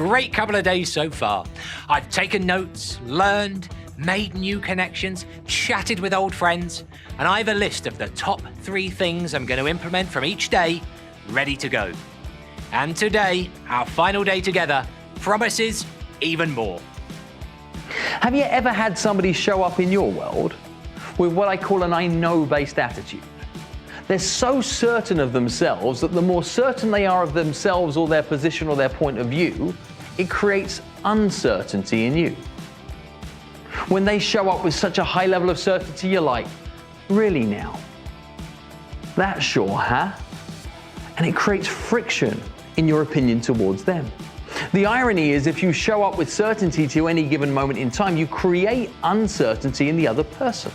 great couple of days so far. I've taken notes, learned, made new connections, chatted with old friends, and I have a list of the top 3 things I'm going to implement from each day, ready to go. And today, our final day together, promises even more. Have you ever had somebody show up in your world with what I call an I know-based attitude? They're so certain of themselves that the more certain they are of themselves or their position or their point of view, it creates uncertainty in you. When they show up with such a high level of certainty, you're like, really now? That's sure, huh? And it creates friction in your opinion towards them. The irony is, if you show up with certainty to any given moment in time, you create uncertainty in the other person.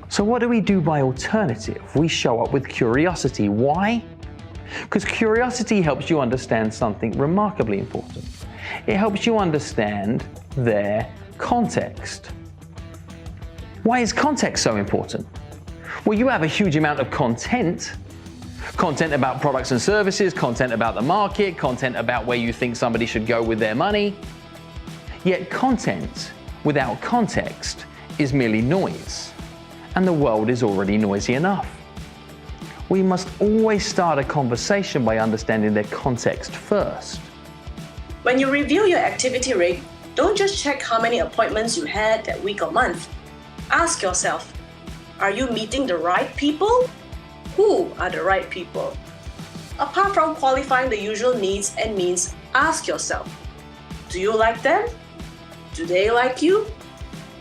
So what do we do by alternative? We show up with curiosity. Why? Because curiosity helps you understand something remarkably important. It helps you understand their context. Why is context so important? Well, you have a huge amount of content about products and services, content about the market, content about where you think somebody should go with their money. Yet content without context is merely noise, and the world is already noisy enough. We must always start a conversation by understanding their context first. When you review your activity rate, don't just check how many appointments you had that week or month. Ask yourself, are you meeting the right people? Who are the right people? Apart from qualifying the usual needs and means, ask yourself, do you like them? Do they like you?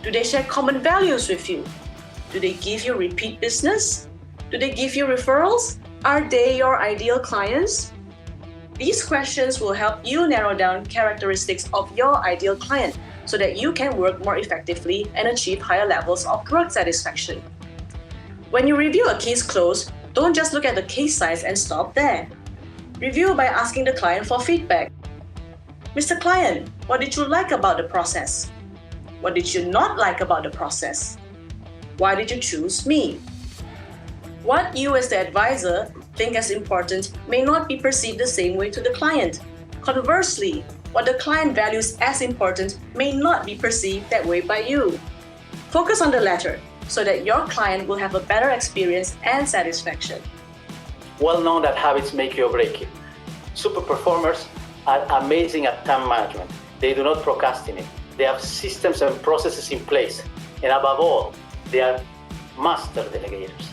Do they share common values with you? Do they give you repeat business? Do they give you referrals? Are they your ideal clients? These questions will help you narrow down characteristics of your ideal client so that you can work more effectively and achieve higher levels of work satisfaction. When you review a case close, don't just look at the case size and stop there. Review by asking the client for feedback. Mr. Client, what did you like about the process? What did you not like about the process? Why did you choose me? What you as the advisor think as important may not be perceived the same way to the client. Conversely, what the client values as important may not be perceived that way by you. Focus on the latter so that your client will have a better experience and satisfaction. Well known that habits make you or break you. Super performers are amazing at time management. They do not procrastinate. They have systems and processes in place. And above all, they are master delegators.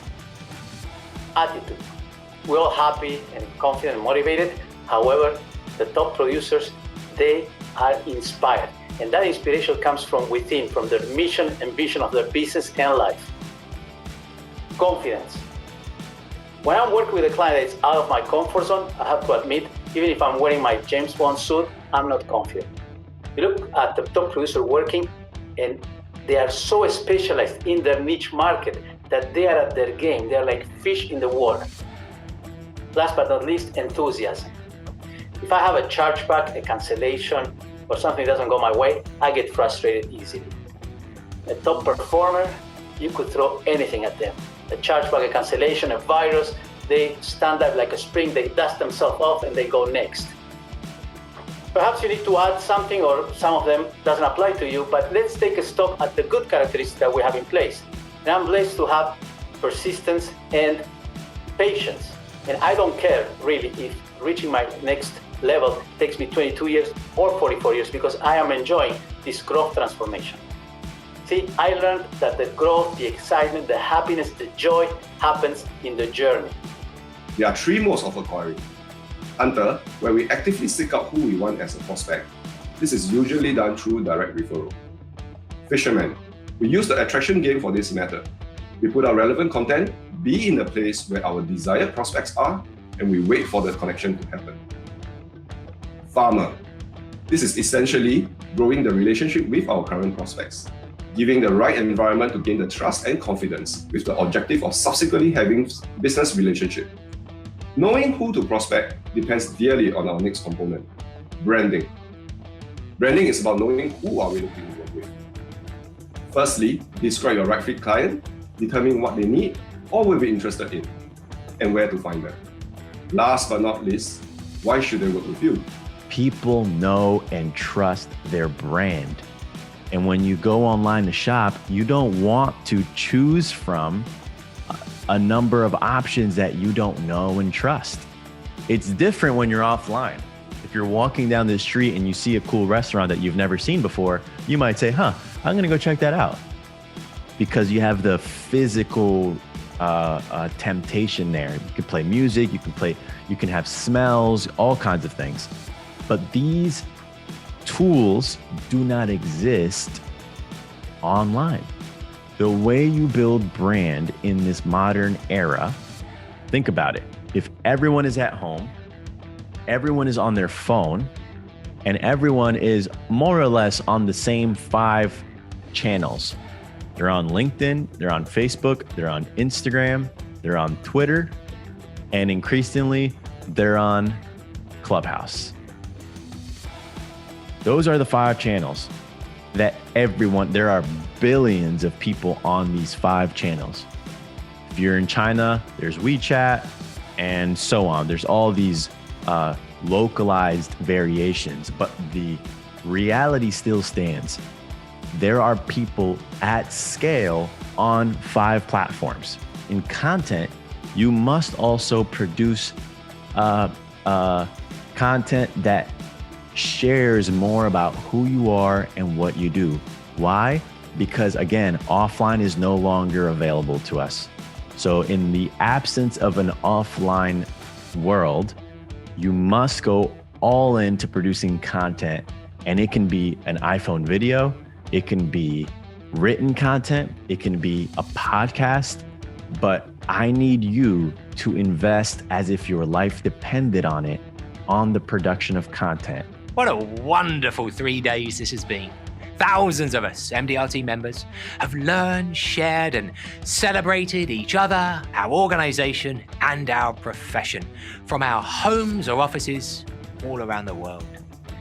Attitude. We're all happy and confident and motivated. However, the top producers, they are inspired. And that inspiration comes from within, from their mission and vision of their business and life. Confidence. When I'm working with a client that's out of my comfort zone, I have to admit, even if I'm wearing my James Bond suit, I'm not confident. You look at the top producer working, and they are so specialized in their niche market that they are at their game. They are like fish in the water. Last but not least, enthusiasm. If I have a chargeback, a cancellation, or something doesn't go my way, I get frustrated easily. A top performer, you could throw anything at them. A chargeback, a cancellation, a virus, they stand up like a spring, they dust themselves off and they go next. Perhaps you need to add something, or some of them doesn't apply to you, but let's take a stop at the good characteristics that we have in place. And I'm blessed to have persistence and patience. And I don't care really if reaching my next level takes me 22 years or 44 years, because I am enjoying this growth transformation. See, I learned that the growth, the excitement, the happiness, the joy happens in the journey. There are 3 modes of acquiring. Hunter, where we actively seek out who we want as a prospect. This is usually done through direct referral. Fisherman, we use the attraction game for this method. We put our relevant content, be in the place where our desired prospects are, and we wait for the connection to happen. Farmer, this is essentially growing the relationship with our current prospects, giving the right environment to gain the trust and confidence with the objective of subsequently having business relationship. Knowing who to prospect depends dearly on our next component, branding. Branding is about knowing who are we looking to work with. Firstly, describe your right fit client, determine what they need or will be interested in, and where to find them. Last but not least, why should they work with you? People know and trust their brand. And when you go online to shop, you don't want to choose from a number of options that you don't know and trust. It's different when you're offline. If you're walking down the street and you see a cool restaurant that you've never seen before, you might say, I'm gonna go check that out. Because you have the physical temptation there. You can play music, you can have smells, all kinds of things. But these tools do not exist online. The way you build brand in this modern era, think about it. If everyone is at home, everyone is on their phone, and everyone is more or less on the same 5 channels. They're on LinkedIn, they're on Facebook, they're on Instagram, they're on Twitter, and increasingly, they're on Clubhouse. Those are the 5 channels that there are billions of people on these 5 channels. If you're in China, there's WeChat and so on. There's all these localized variations, but the reality still stands. There are people at scale on 5 platforms. In content, you must also produce content that shares more about who you are and what you do. Why? Because again, offline is no longer available to us. So in the absence of an offline world, you must go all into producing content, and it can be an iPhone video, it can be written content, it can be a podcast, but I need you to invest as if your life depended on it, on the production of content. What a wonderful 3 days this has been. Thousands of us MDRT members have learned, shared, and celebrated each other, our organization, and our profession from our homes or offices all around the world.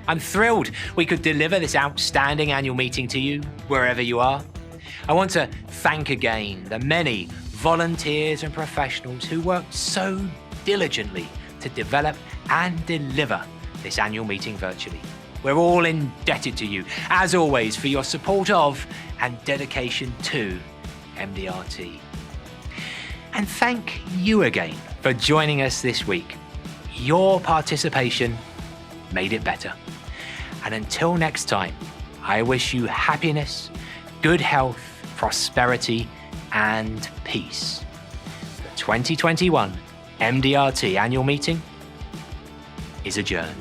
I'm thrilled we could deliver this outstanding annual meeting to you wherever you are. I want to thank again the many volunteers and professionals who worked so diligently to develop and deliver this annual meeting virtually. We're all indebted to you, as always, for your support of and dedication to MDRT. And thank you again for joining us this week. Your participation made it better. And until next time, I wish you happiness, good health, prosperity, and peace. The 2021 MDRT Annual Meeting is adjourned.